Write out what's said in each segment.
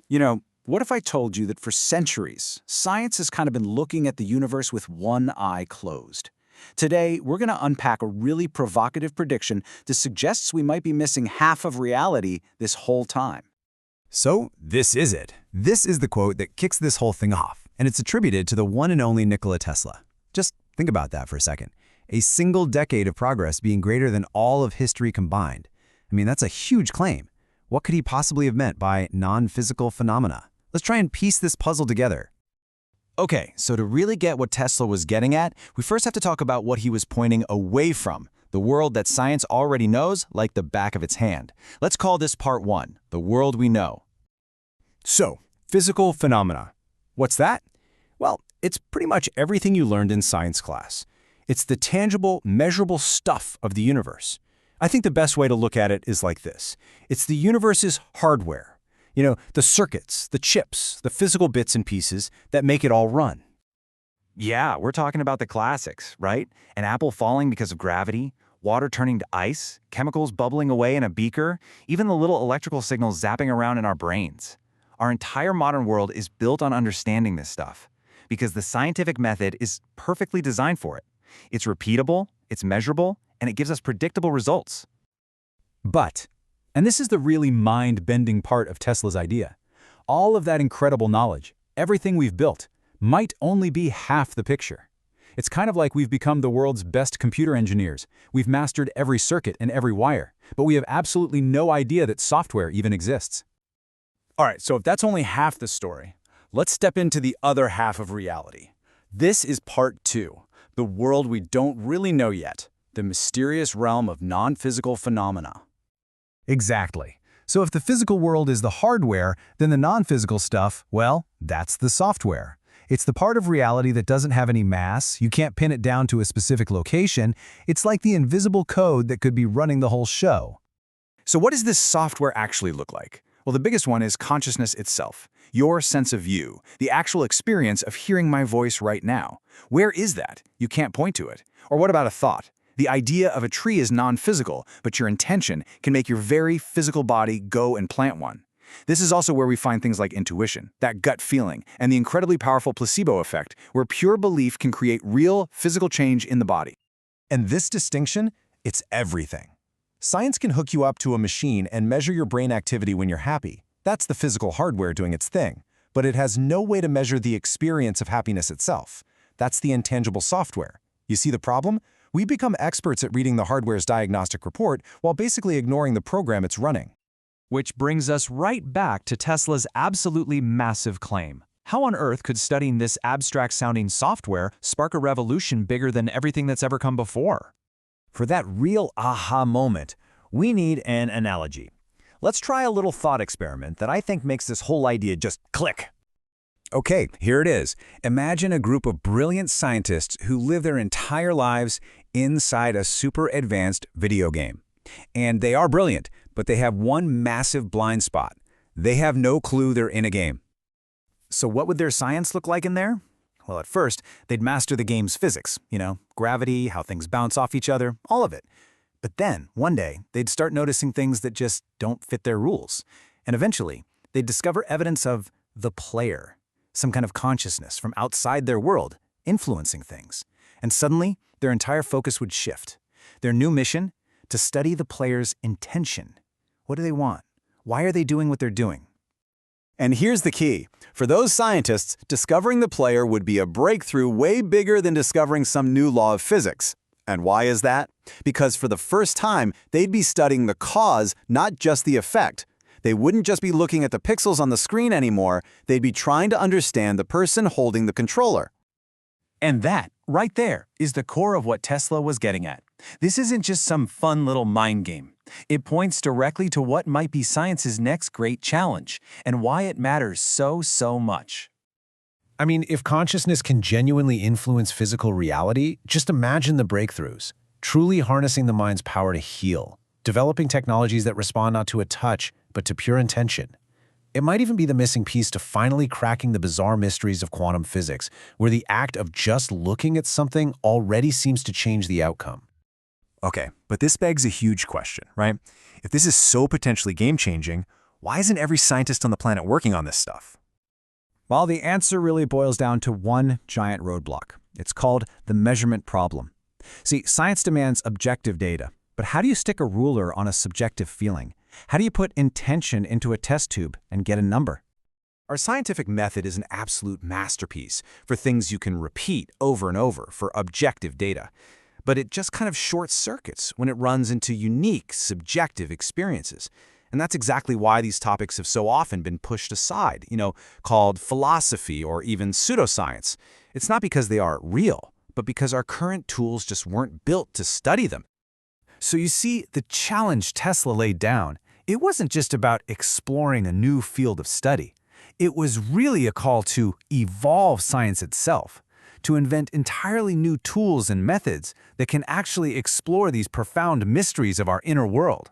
What if I told you that for centuries, science has kind of been looking at the universe with one eye closed? Today, we're going to unpack a really provocative prediction that suggests we might be missing half of reality this whole time. So, this is it. This is the quote that kicks this whole thing off, and it's attributed to the one and only Nikola Tesla. Just think about that for a second. A single decade of progress being greater than all of history combined. I mean, that's a huge claim. What could he possibly have meant by non-physical phenomena? Let's try and piece this puzzle together. Okay, so to really get what Tesla was getting at, we first have to talk about what he was pointing away from, the world that science already knows like the back of its hand. Let's call this part one, the world we know. So, physical phenomena. What's that? Well, it's pretty much everything you learned in science class. It's the tangible, measurable stuff of the universe. I think the best way to look at it is like this. It's the universe's hardware. The circuits, the chips, the physical bits and pieces that make it all run. Yeah, we're talking about the classics, right? An apple falling because of gravity, water turning to ice, chemicals bubbling away in a beaker, even the little electrical signals zapping around in our brains. Our entire modern world is built on understanding this stuff because the scientific method is perfectly designed for it. It's repeatable, it's measurable, and it gives us predictable results. But, and this is the really mind-bending part of Tesla's idea, all of that incredible knowledge, everything we've built, might only be half the picture. It's kind of like we've become the world's best computer engineers. We've mastered every circuit and every wire, but we have absolutely no idea that software even exists. All right, so if that's only half the story, let's step into the other half of reality. This is part two, the world we don't really know yet, the mysterious realm of non-physical phenomena. Exactly. So if the physical world is the hardware, then the non-physical stuff, well, that's the software. It's the part of reality that doesn't have any mass, you can't pin it down to a specific location. It's like the invisible code that could be running the whole show. So what does this software actually look like? Well, the biggest one is consciousness itself, your sense of you, the actual experience of hearing my voice right now. Where is that? You can't point to it. Or what about a thought? The idea of a tree is non-physical, but your intention can make your very physical body go and plant one. This is also where we find things like intuition, that gut feeling, and the incredibly powerful placebo effect, where pure belief can create real physical change in the body. And this distinction, it's everything. Science can hook you up to a machine and measure your brain activity when you're happy. That's the physical hardware doing its thing. But it has no way to measure the experience of happiness itself. That's the intangible software. You see the problem? We become experts at reading the hardware's diagnostic report while basically ignoring the program it's running. Which brings us right back to Tesla's absolutely massive claim. How on earth could studying this abstract-sounding software spark a revolution bigger than everything that's ever come before? For that real aha moment, we need an analogy. Let's try a little thought experiment that I think makes this whole idea just click. Okay, here it is. Imagine a group of brilliant scientists who live their entire lives inside a super advanced video game. And they are brilliant, but they have one massive blind spot. They have no clue they're in a game. So what would their science look like in there? Well, at first, they'd master the game's physics, gravity, how things bounce off each other, all of it. But then, one day, they'd start noticing things that just don't fit their rules. And eventually, they'd discover evidence of the player, some kind of consciousness from outside their world, influencing things. And suddenly, their entire focus would shift. Their new mission? To study the player's intention. What do they want? Why are they doing what they're doing? And here's the key. For those scientists, discovering the player would be a breakthrough way bigger than discovering some new law of physics. And why is that? Because for the first time, they'd be studying the cause, not just the effect. They wouldn't just be looking at the pixels on the screen anymore, they'd be trying to understand the person holding the controller. And that, right there, is the core of what Tesla was getting at. This isn't just some fun little mind game. It points directly to what might be science's next great challenge, and why it matters so much. I mean, if consciousness can genuinely influence physical reality, just imagine the breakthroughs. Truly harnessing the mind's power to heal. Developing technologies that respond not to a touch, but to pure intention. It might even be the missing piece to finally cracking the bizarre mysteries of quantum physics, where the act of just looking at something already seems to change the outcome. Okay, but this begs a huge question, right? If this is so potentially game-changing, Why isn't every scientist on the planet working on this stuff? Well, the answer really boils down to one giant roadblock. It's called the measurement problem. See, science demands objective data, but how do you stick a ruler on a subjective feeling? How do you put intention into a test tube and get a number? Our scientific method is an absolute masterpiece for things you can repeat over and over for objective data. But it just kind of short-circuits when it runs into unique, subjective experiences. And that's exactly why these topics have so often been pushed aside, called philosophy or even pseudoscience. It's not because they aren't real, but because our current tools just weren't built to study them. So you see, the challenge Tesla laid down, it wasn't just about exploring a new field of study. It was really a call to evolve science itself, to invent entirely new tools and methods that can actually explore these profound mysteries of our inner world.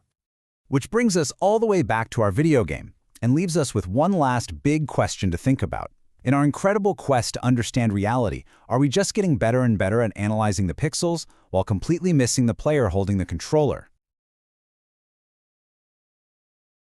Which brings us all the way back to our video game and leaves us with one last big question to think about. In our incredible quest to understand reality, are we just getting better and better at analyzing the pixels while completely missing the player holding the controller?